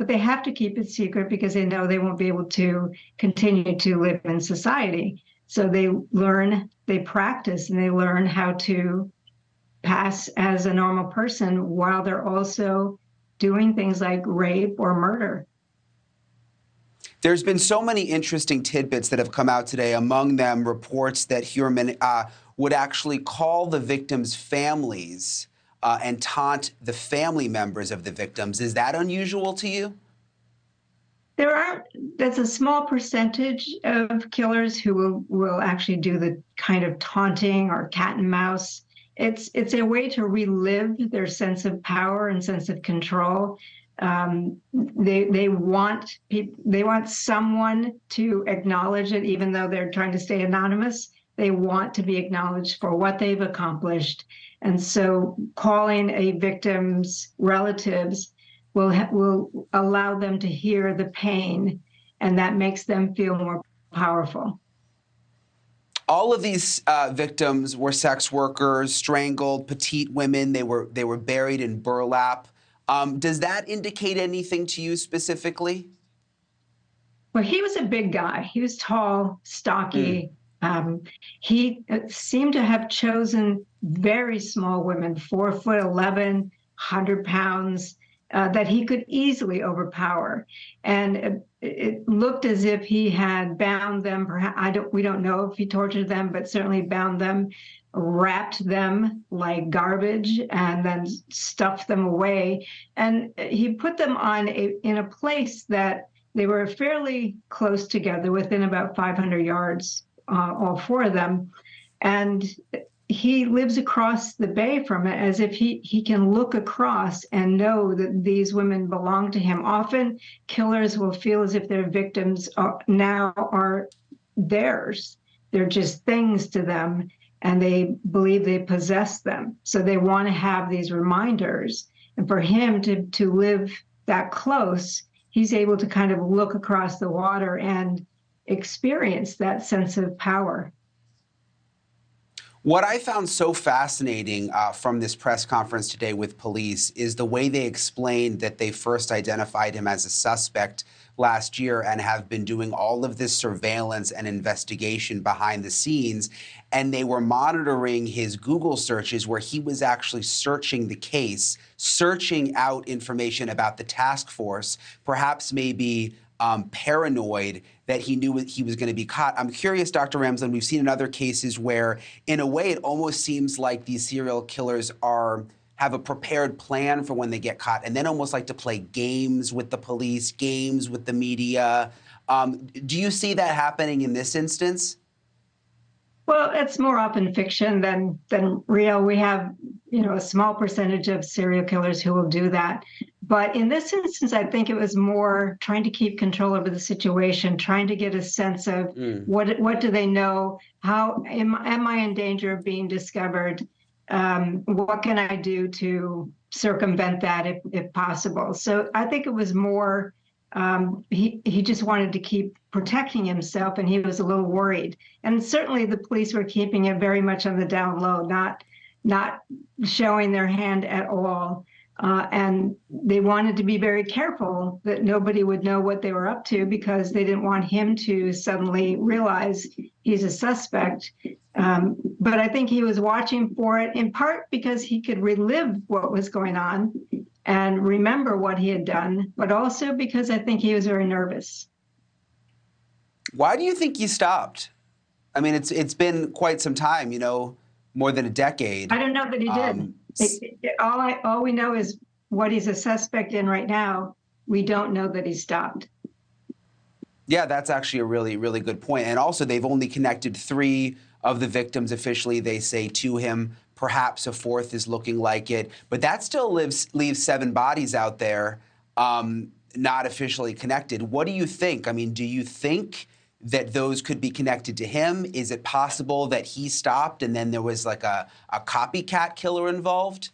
but they have to keep it secret because they know they won't be able to continue to live in society. So they learn, they practice, and they learn how to pass as a normal person while they're also doing things like rape or murder. There's been so many interesting tidbits that have come out today, among them reports that Heuermann would actually call the victims' families and taunt the family members of the victims. Is that unusual to you? There's a small percentage of killers who will actually do the kind of taunting or cat and mouse. It's a way to relive their sense of power and sense of control. They want someone to acknowledge it, even though they're trying to stay anonymous. They want to be acknowledged for what they've accomplished. And so calling a victim's relatives will allow them to hear the pain, and that makes them feel more powerful. All of these victims were sex workers, strangled, petite women. They were buried in burlap. Does that indicate anything to you specifically? Well, he was a big guy. He was tall, stocky. He seemed to have chosen very small women, 4'11", 100 pounds, that he could easily overpower. And it looked as if he had bound them. We don't know if he tortured them, but certainly bound them, wrapped them like garbage, and then stuffed them away. And he put them in a place that they were fairly close together, within about 500 yards, all four of them. And he lives across the bay from it, as if he can look across and know that these women belong to him. Often killers will feel as if their victims are theirs. They're just things to them, and they believe they possess them. So they want to have these reminders. And for him to live that close, he's able to kind of look across the water and experience that sense of power. What I found so fascinating from this press conference today with police is the way they explained that they first identified him as a suspect last year and have been doing all of this surveillance and investigation behind the scenes. And they were monitoring his Google searches, where he was actually searching the case, searching out information about the task force, perhaps maybe paranoid that he knew he was going to be caught. I'm curious, Dr. Ramsland, we've seen in other cases where, in a way, it almost seems like these serial killers have a prepared plan for when they get caught, and then almost like to play games with the police, games with the media. Do you see that happening in this instance? Well, it's more often fiction than real. We have, a small percentage of serial killers who will do that. But in this instance, I think it was more trying to keep control over the situation, trying to get a sense of what do they know? How am I in danger of being discovered? What can I do to circumvent that if possible? So I think it was more, he just wanted to keep protecting himself, and he was a little worried. And certainly the police were keeping it very much on the down low, not showing their hand at all. And they wanted to be very careful that nobody would know what they were up to, because they didn't want him to suddenly realize he's a suspect. But I think he was watching for it, in part because he could relive what was going on and remember what he had done, but also because I think he was very nervous. Why do you think he stopped? I mean, it's been quite some time, more than a decade. I don't know that he did. All we know is what he's a suspect in right now. We don't know that he stopped. Yeah, that's actually a really, really good point. And also, they've only connected 3 of the victims officially, they say, to him. Perhaps a 4th is looking like it. But that still leaves 7 bodies out there not officially connected. What do you think? I mean, do you think that those could be connected to him? Is it possible that he stopped and then there was like a copycat killer involved?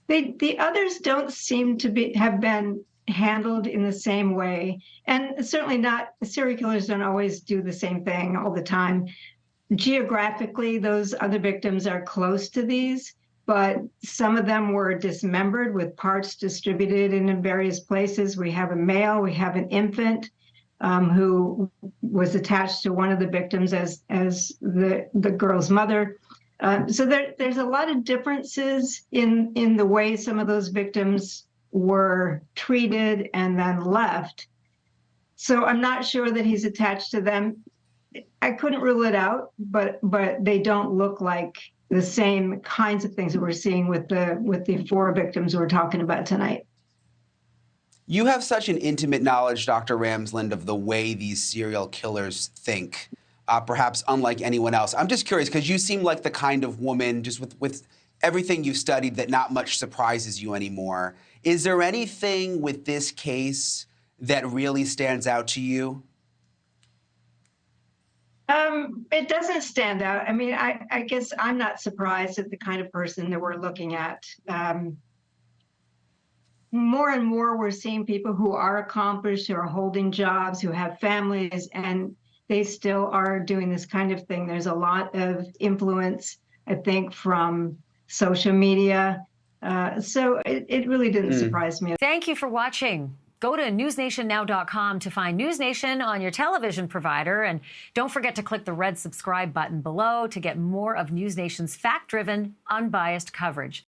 The others don't seem to have been handled in the same way. And certainly not, serial killers don't always do the same thing all the time. Geographically, those other victims are close to these, but some of them were dismembered with parts distributed in various places. We have a male, we have an infant who was attached to one of the victims as the girl's mother. So there's a lot of differences in the way some of those victims were treated and then left. So I'm not sure that he's attached to them. I couldn't rule it out, but they don't look like the same kinds of things that we're seeing with the 4 victims we're talking about tonight. You have such an intimate knowledge, Dr. Ramsland, of the way these serial killers think, perhaps unlike anyone else. I'm just curious, because you seem like the kind of woman, just with everything you've studied, that not much surprises you anymore. Is there anything with this case that really stands out to you? It doesn't stand out. I mean, I guess I'm not surprised at the kind of person that we're looking at. More and more, we're seeing people who are accomplished, who are holding jobs, who have families, and they still are doing this kind of thing. There's a lot of influence, I think, from social media. So it really didn't surprise me. Thank you for watching. Go to newsnationnow.com to find NewsNation on your television provider. And don't forget to click the red subscribe button below to get more of NewsNation's fact-driven, unbiased coverage.